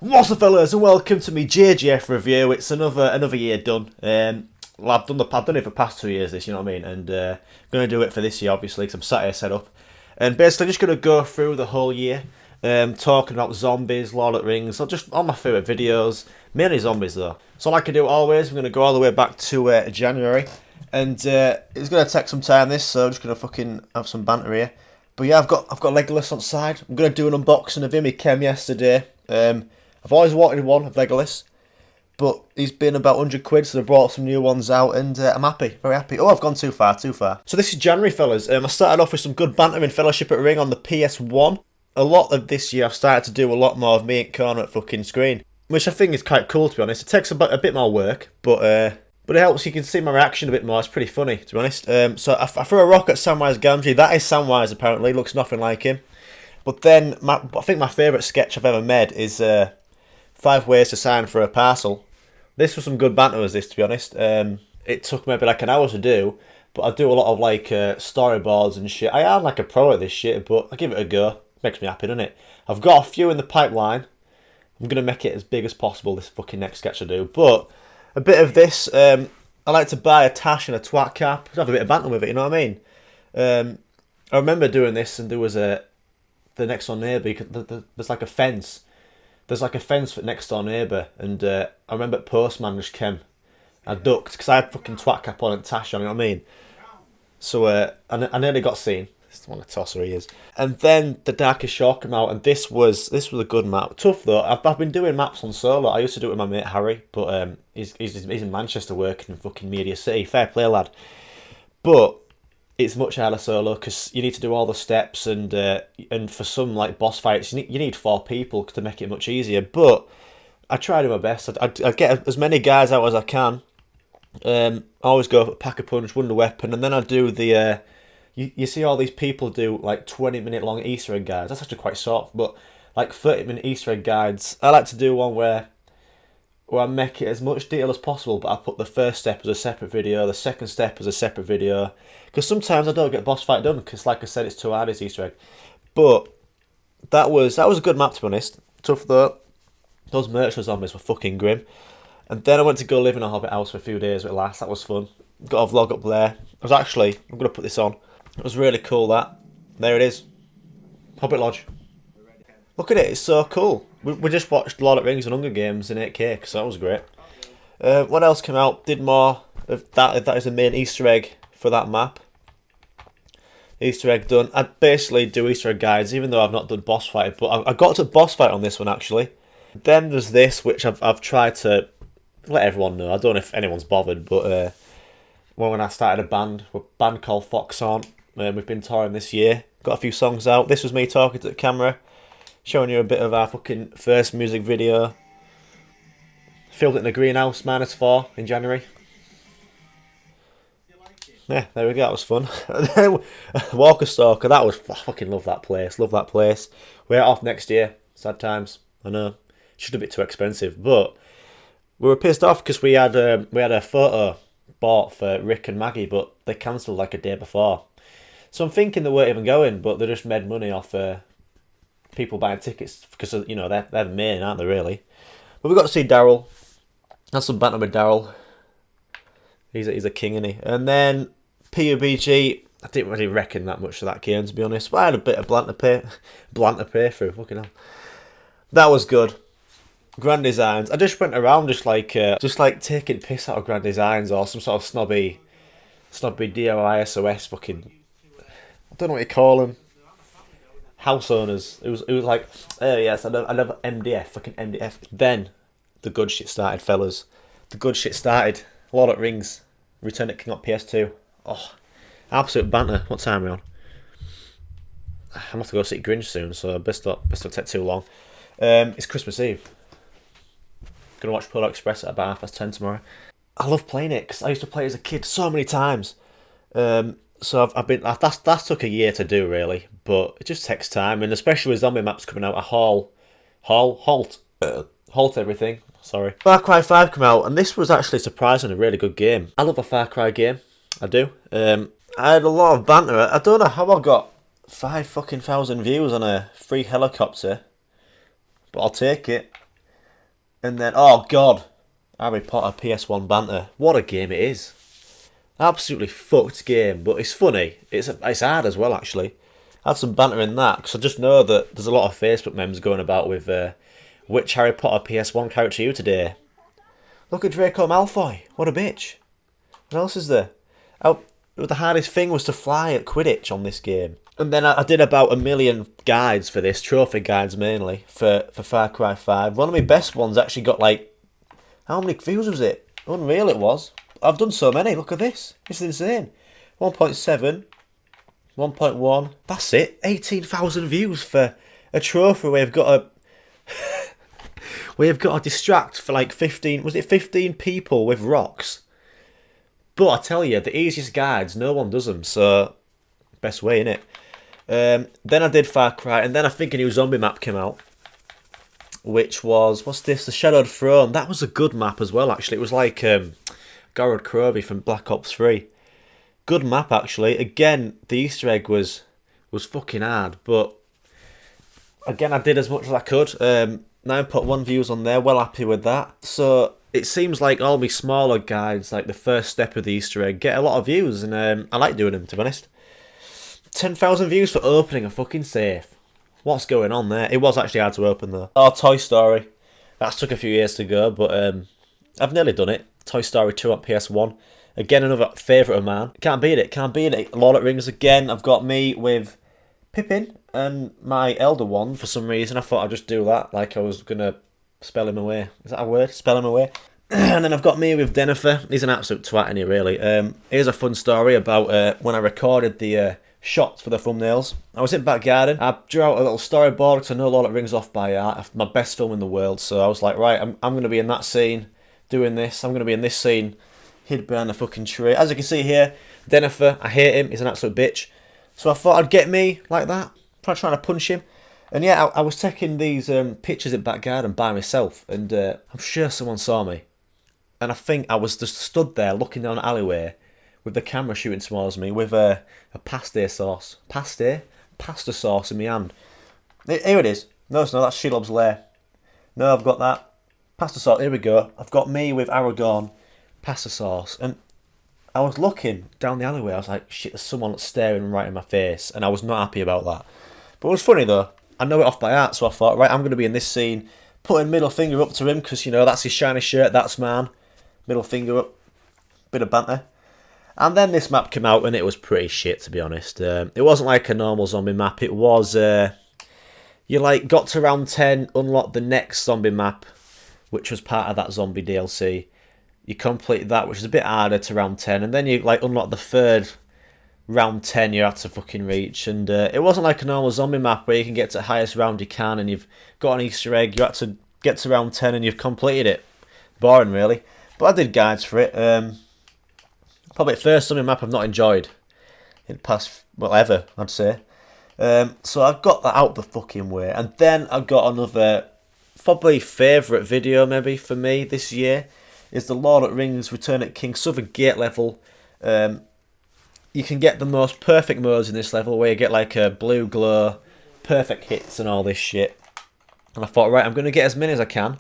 What's up, fellas, and welcome to me JGF review. It's another year done. Well, I've done it for the past 2 years. This, you know what I mean, and I'm gonna do it for this year, obviously, because I'm sat here set up, and basically just gonna go through the whole year, talking about zombies, Lord of the Rings, or just all my favourite videos, mainly zombies though. So like I do always, we're gonna go all the way back to January, and it's gonna take some time this, so I'm just gonna fucking have some banter here. But yeah, I've got Legolas on side. I'm gonna do an unboxing of him. He came yesterday. I've always wanted one of Legolas, but he's been about 100 quid, so they brought some new ones out, and I'm happy, very happy. Oh, I've gone too far. So this is January, fellas. I started off with some good banter in Fellowship at Ring on the PS1. A lot of this year, I've started to do a lot more of me and Connor at fucking screen, which I think is quite cool, to be honest. It takes a bit more work, but it helps. You can see my reaction a bit more. It's pretty funny, to be honest. So I threw a rock at Samwise Gamgee. That is Samwise, apparently. Looks nothing like him. But then, I think my favourite sketch I've ever made is 5 ways to sign for a parcel. This was some good banter, was this, to be honest. It took maybe like an hour to do, but I do a lot of like storyboards and shit. I am like a pro at this shit, but I give it a go. Makes me happy, doesn't it? I've got a few in the pipeline. I'm going to make it as big as possible, this fucking next sketch I do. But a bit of this, I like to buy a tash and a twat cap. Have a bit of banter with it, you know what I mean? I remember doing this, and there was the next door neighbour, there's like a fence. There's like a fence for next door neighbour, and I remember postman just came. I ducked, because I had fucking twat cap on and tash on, you know what I mean? So I nearly got seen. This is one of the tosser he is. And then the Darkest Shore came out, and this was a good map. Tough though. I've been doing maps on solo. I used to do it with my mate Harry, but he's in Manchester working in fucking Media City. Fair play, lad. But it's much harder solo because you need to do all the steps, and for some like boss fights you need 4 people to make it much easier. But I try to do my best. I get as many guys out as I can. I always go for Pack a Punch, Wonder Weapon, and then I do the you see all these people do like 20-minute long Easter egg guides. That's actually quite soft, but like 30-minute Easter egg guides. I like to do one where I make it as much detail as possible, but I put the first step as a separate video, the second step as a separate video, because sometimes I don't get boss fight done, because like I said, it's too hard, this Easter egg. But that was a good map, to be honest. Tough though. Those merchant zombies were fucking grim. And then I went to go live in a hobbit house for a few days with Lass. That was fun. Got a vlog up there. I'm going to put this on. It was really cool, that. There it is. Hobbit Lodge. Look at it, it's so cool. We just watched Lord of the Rings and Hunger Games in 8K, because that was great. What else came out? Did more of that. That is the main Easter egg for that map. Easter egg done. I basically do Easter egg guides, even though I've not done boss fight, but I got to boss fight on this one, actually. Then there's this, which I've tried to let everyone know. I don't know if anyone's bothered, but when I started a band called Foxhorn, we've been touring this year. Got a few songs out. This was me talking to the camera, showing you a bit of our fucking first music video. Filmed it in the greenhouse, -4 in January. Yeah, there we go, that was fun. Walker Stalker, I fucking love that place, We're off next year, sad times, I know. Should have been too expensive, but we were pissed off because we had a photo bought for Rick and Maggie, but they cancelled like a day before. So I'm thinking they weren't even going, but they just made money off people buying tickets, because you know they're the main, aren't they, really? But we got to see Daryl. Had some banter with Daryl. He's a king, isn't he? And then PUBG, I didn't really reckon that much of that game, to be honest. But I had a bit of blanter pay through. Fucking hell, that was good. Grand Designs. I just went around just like taking piss out of Grand Designs, or some sort of snobby DIY SOS fucking, I don't know what you call them, house owners. It was like, oh yes, I love MDF, fucking MDF. Then the good shit started, fellas. The good shit started. Lord of the Rings, Return of the King on PS2. Oh, absolute banter. What time are we on? I'm gonna have to go see Grinch soon, so best not take too long. It's Christmas Eve. Gonna watch Polar Express at about 10:30 tomorrow. I love playing it because I used to play as a kid so many times. So I've been that's took a year to do, really, but it just takes time, and especially with zombie maps coming out, halt everything. Sorry. Far Cry 5 came out, and this was actually surprisingly a really good game. I love a Far Cry game. I do. I had a lot of banter. I don't know how I got 5,000 views on a free helicopter, but I'll take it. And then, oh god, Harry Potter PS1 banter. What a game it is. Absolutely fucked game, but it's funny. It's hard as well, actually. I had some banter in that, because I just know that there's a lot of Facebook memes going about with which Harry Potter PS1 character are you today? Look at Draco Malfoy. What a bitch. What else is there? The hardest thing was to fly at Quidditch on this game. And then I did about 1 million guides for this, trophy guides mainly, for Far Cry 5. One of my best ones actually got like, how many views was it? Unreal it was. I've done so many, look at this. This is insane. 1.7, 1.1, that's it. 18,000 views for a trophy where we've got to distract for like 15, was it 15 people with rocks? But I tell you, the easiest guides, no one does them, so best way, innit? Then I did Far Cry, and then I think a new zombie map came out, which was, what's this? The Shadowed Throne. That was a good map as well, actually. It was like Gorod Krobi from Black Ops 3. Good map, actually. Again, the Easter egg was fucking hard, but again, I did as much as I could. 9.1 views on there, well happy with that. So it seems like all my smaller guides, like the first step of the Easter egg, get a lot of views, and I like doing them, to be honest. 10,000 views for opening a fucking safe. What's going on there? It was actually hard to open though. Oh, Toy Story. That's took a few years to go, but I've nearly done it. Toy Story 2 on PS1. Again, another favourite of mine. Can't beat it, can't beat it. Lord of the Rings again. I've got me with Pippin and my elder one for some reason. I thought I'd just do that, like I was going to spell him away. Is that a word? Spell him away. And then I've got me with Dennifer. He's an absolute twat, isn't he, really? Here's a fun story about when I recorded the shots for the thumbnails. I was in back garden. I drew out a little storyboard because I know Lord of the Rings off by heart. My best film in the world. So I was like, right, I'm going to be in that scene doing this. I'm going to be in this scene hid behind a fucking tree. As you can see here, Dennifer, I hate him. He's an absolute bitch. So I thought I'd get me like that. Trying to punch him. And yeah, I was taking these pictures in back garden by myself. And I'm sure someone saw me. And I think I was just stood there looking down an alleyway with the camera shooting towards me with a pasta sauce. Pasta sauce in my hand. Here it is. No, it's not. That's Shelob's Lair. No, I've got that. Pasta sauce. Here we go. I've got me with Aragorn. Pasta sauce. And I was looking down the alleyway. I was like, shit, there's someone staring right in my face. And I was not happy about that. But it was funny though. I know it off by heart. So I thought, right, I'm going to be in this scene. Putting middle finger up to him because, you know, that's his shiny shirt. That's man. Middle finger up. Bit of banter. And then this map came out and it was pretty shit, to be honest. It wasn't like a normal zombie map. It was, you like got to round 10, unlocked the next zombie map, which was part of that zombie DLC. You completed that, which is a bit harder to round 10. And then you like unlock the third round 10 you had to fucking reach. And it wasn't like a normal zombie map where you can get to the highest round you can and you've got an Easter egg. You had to get to round 10 and you've completed it. Boring, really. But I did guides for it. Probably the first zombie map I've not enjoyed in the past, well, ever, I'd say. So I got that out the fucking way. And then I got another, probably favourite video maybe for me this year, is the Lord of the Rings Return at King Southern Gate level. You can get the most perfect modes in this level where you get like a blue glow, perfect hits and all this shit. And I thought, right, I'm going to get as many as I can.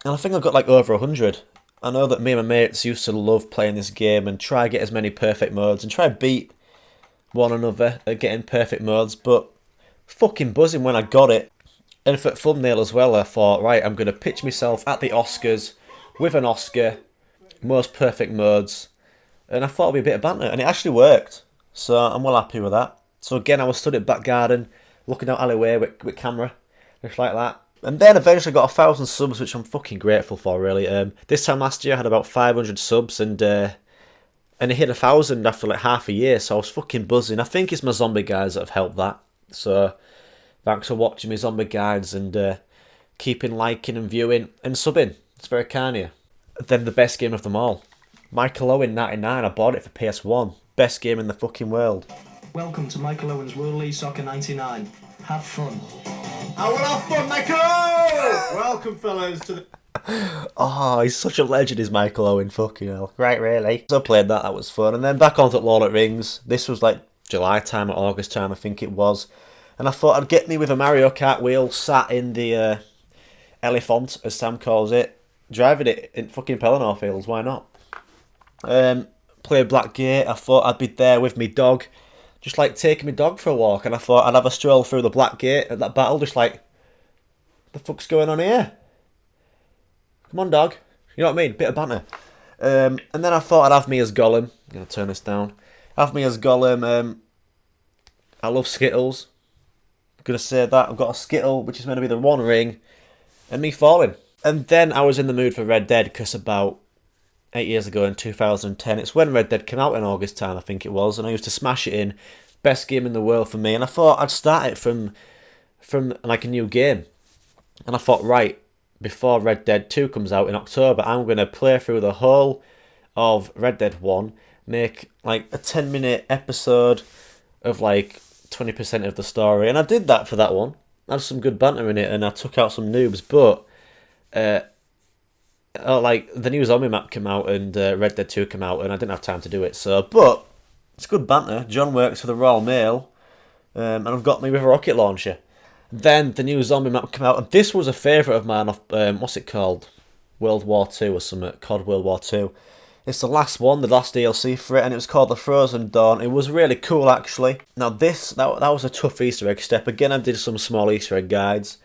And I think I've got like over 100. I know that me and my mates used to love playing this game and try to get as many perfect modes and try to beat one another at getting perfect modes, but fucking buzzing when I got it. And for thumbnail as well, I thought, right, I'm going to pitch myself at the Oscars with an Oscar, most perfect modes, and I thought it'd be a bit of banter, and it actually worked, so I'm well happy with that. So again, I was stood at back garden, looking out alleyway with camera, just like that. And then eventually got 1,000 subs, which I'm fucking grateful for, really. This time last year I had about 500 subs, and it hit 1,000 after like half a year, so I was fucking buzzing. I think it's my zombie guides that have helped that. So thanks for watching my zombie guides and keeping liking and viewing and subbing. It's very kind of you. Then the best game of them all. Michael Owen 99, I bought it for PS1. Best game in the fucking world. Welcome to Michael Owen's World League Soccer 99. Have fun. I will have fun, Michael! Welcome, fellas, to the... Oh, he's such a legend, is Michael Owen. Fucking hell. Right, really. So I played that, that was fun. And then back onto Lord of the Rings. This was like July time or August time, I think it was. And I thought I'd get me with a Mario Kart wheel sat in the elephant, as Sam calls it. driving it in fucking Pelennor Fields. Why not? Play Blackgate. I thought I'd be there with me dog, just like taking my dog for a walk, and I thought I'd have a stroll through the Blackgate at that battle, just like, the fuck's going on here? Come on, dog. You know what I mean? Bit of banter. And then I thought I'd have me as Gollum. I'm gonna turn this down. Have me as Gollum. I love Skittles. I'm gonna say that I've got a Skittle, which is meant to be the One Ring, and me falling. And then I was in the mood for Red Dead because about 8 years ago in 2010, it's when Red Dead came out in August time, I think it was, and I used to smash it in. Best game in the world for me, and I thought I'd start it from like a new game. And I thought, right, before Red Dead 2 comes out in October, I'm going to play through the whole of Red Dead 1, make like a 10-minute episode of like 20% of the story. And I did that for that one. I had some good banter in it, and I took out some noobs, but like the new zombie map came out and Red Dead 2 came out, and I didn't have time to do it. So, but it's good banter. John works for the Royal Mail, and I've got me with a rocket launcher. Then the new zombie map came out, and this was a favourite of mine off, what's it called? World War 2 or something, COD World War 2. It's the last one, the last DLC for it, and it was called The Frozen Dawn. It was really cool, actually. Now this, that was a tough Easter egg step. Again, I did some small Easter egg guides.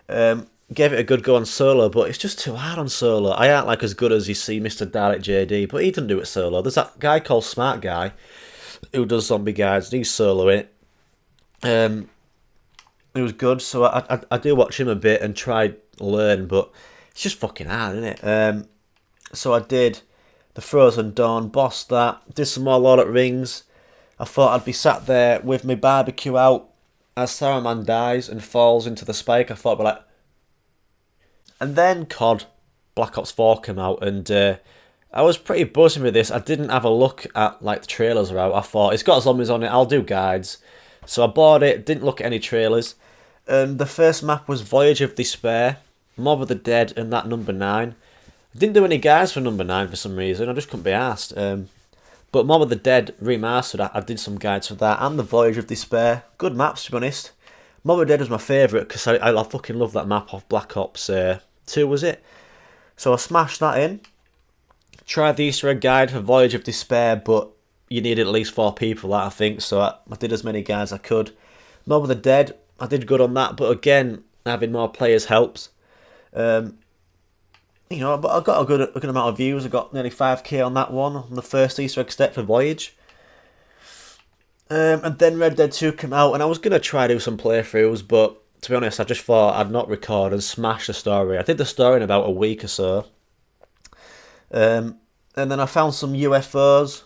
Gave it a good go on solo, but it's just too hard on solo. I aren't like as good as you see Mr. Dalek JD, but he doesn't do it solo. There's that guy called Smart Guy who does zombie guides, and he's soloing it. It was good, so I do watch him a bit and try learn, but it's just fucking hard, isn't it? So I did the Frozen Dawn, bossed that, did some more Lord of the Rings. I thought I'd be sat there with my barbecue out as Saruman dies and falls into the spike. I thought I'd be like... And then COD Black Ops 4 came out, and I was pretty buzzing with this. I didn't have a look at like the trailers are out. I thought, it's got zombies on it, I'll do guides. So I bought it, didn't look at any trailers. The first map was Voyage of Despair, Mob of the Dead, and that number 9. I didn't do any guides for number 9 for some reason, I just couldn't be asked. But Mob of the Dead Remastered, I did some guides for that, and the Voyage of Despair. Good maps, to be honest. Mob of the Dead was my favourite, because I fucking love that map off Black Ops 2, was it? So I smashed that in. Tried the Easter egg guide for Voyage of Despair, but you needed at least 4 people, that I think, so I did as many guides as I could. Mob of the Dead, I did good on that, but again, having more players helps. But I got a good amount of views. I got nearly 5k on that one, on the first Easter egg step for Voyage. And then Red Dead 2 came out, and I was going to try do some playthroughs, but to be honest, I just thought I'd not record and smash the story. I did the story in about a week or so. And then I found some UFOs.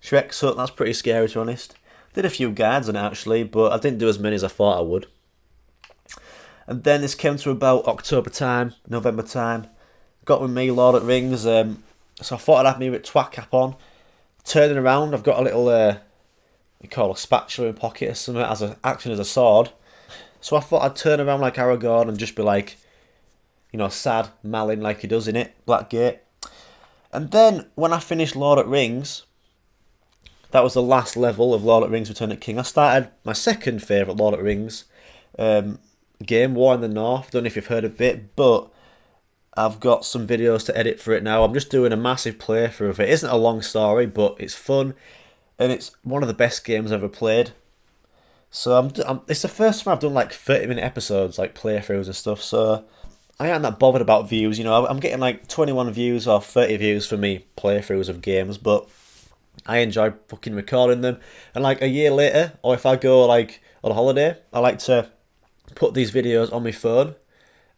Shrek Hut, that's pretty scary, to be honest. Did a few guides on it, actually, but I didn't do as many as I thought I would. And then this came to about October time, November time. Got with me Lord of the Rings, so I thought I'd have me with twat cap on. Turning around, I've got a little, we call a spatula in pocket or something, acting as a sword. So I thought I'd turn around like Aragorn and just be like, sad, Malin like he does in it, Blackgate. And then, when I finished Lord of the Rings, that was the last level of Lord of the Rings Return of the King. I started my second favourite Lord of the Rings game, War in the North. Don't know if you've heard of it, but I've got some videos to edit for it now. I'm just doing a massive playthrough of it. It isn't a long story, but it's fun, and it's one of the best games I've ever played. So it's the first time I've done like 30-minute episodes, like playthroughs and stuff, so I ain't that bothered about views. I'm getting like 21 views or 30 views for me playthroughs of games, but I enjoy fucking recording them. And like a year later, or if I go like on a holiday, I like to put these videos on my phone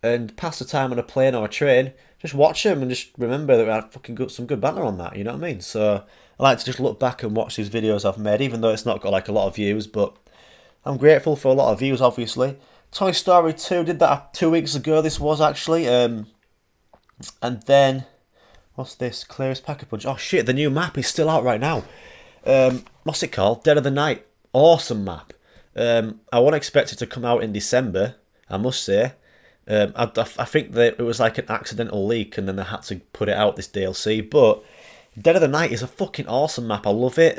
and pass the time on a plane or a train, just watch them and just remember that we had fucking some good banter on that, you know what I mean? So I like to just look back and watch these videos I've made, even though it's not got like a lot of views, but I'm grateful for a lot of views, obviously. Toy Story 2, did that 2 weeks ago, this was actually. And then, what's this? Clearest Pack-a-Punch. Oh shit, the new map is still out right now. What's it called? Dead of the Night. Awesome map. I won't expect it to come out in December, I must say. I think that it was like an accidental leak and then they had to put it out, this DLC. But Dead of the Night is a fucking awesome map. I love it.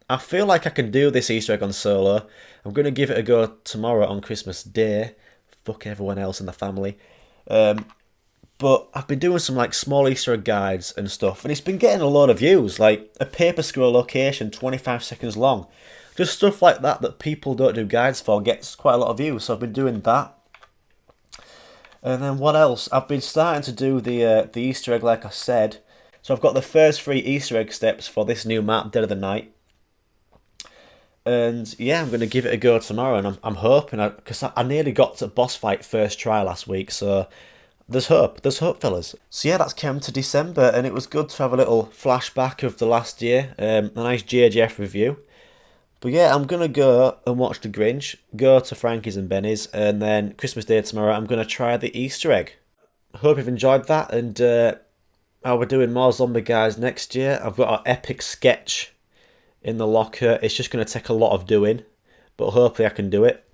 I feel like I can do this Easter egg on solo. I'm going to give it a go tomorrow on Christmas Day. Fuck everyone else in the family. But But I've been doing some like small Easter egg guides and stuff, and it's been getting a lot of views. Like a paper scroll location, 25 seconds long. Just stuff like that people don't do guides for gets quite a lot of views. So I've been doing that. And then what else? I've been starting to do the Easter egg, like I said. So I've got the first 3 Easter egg steps for this new map, Dead of the Night. And yeah, I'm going to give it a go tomorrow, and I'm hoping, because I nearly got to boss fight first try last week, so there's hope, fellas. So yeah, that's come to December, and it was good to have a little flashback of the last year, a nice JGF review. But yeah, I'm going to go and watch The Grinch, go to Frankie's and Benny's, and then Christmas Day tomorrow, I'm going to try the Easter egg. Hope you've enjoyed that, and I'll be doing more zombie guys next year. I've got an epic sketch in the locker. It's just going to take a lot of doing, but hopefully I can do it.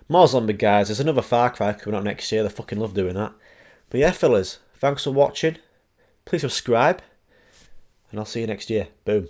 More zombie guys. There's another Far Cry coming out next year. They fucking love doing that. But yeah, fellas, thanks for watching. Please subscribe, and I'll see you next year. Boom.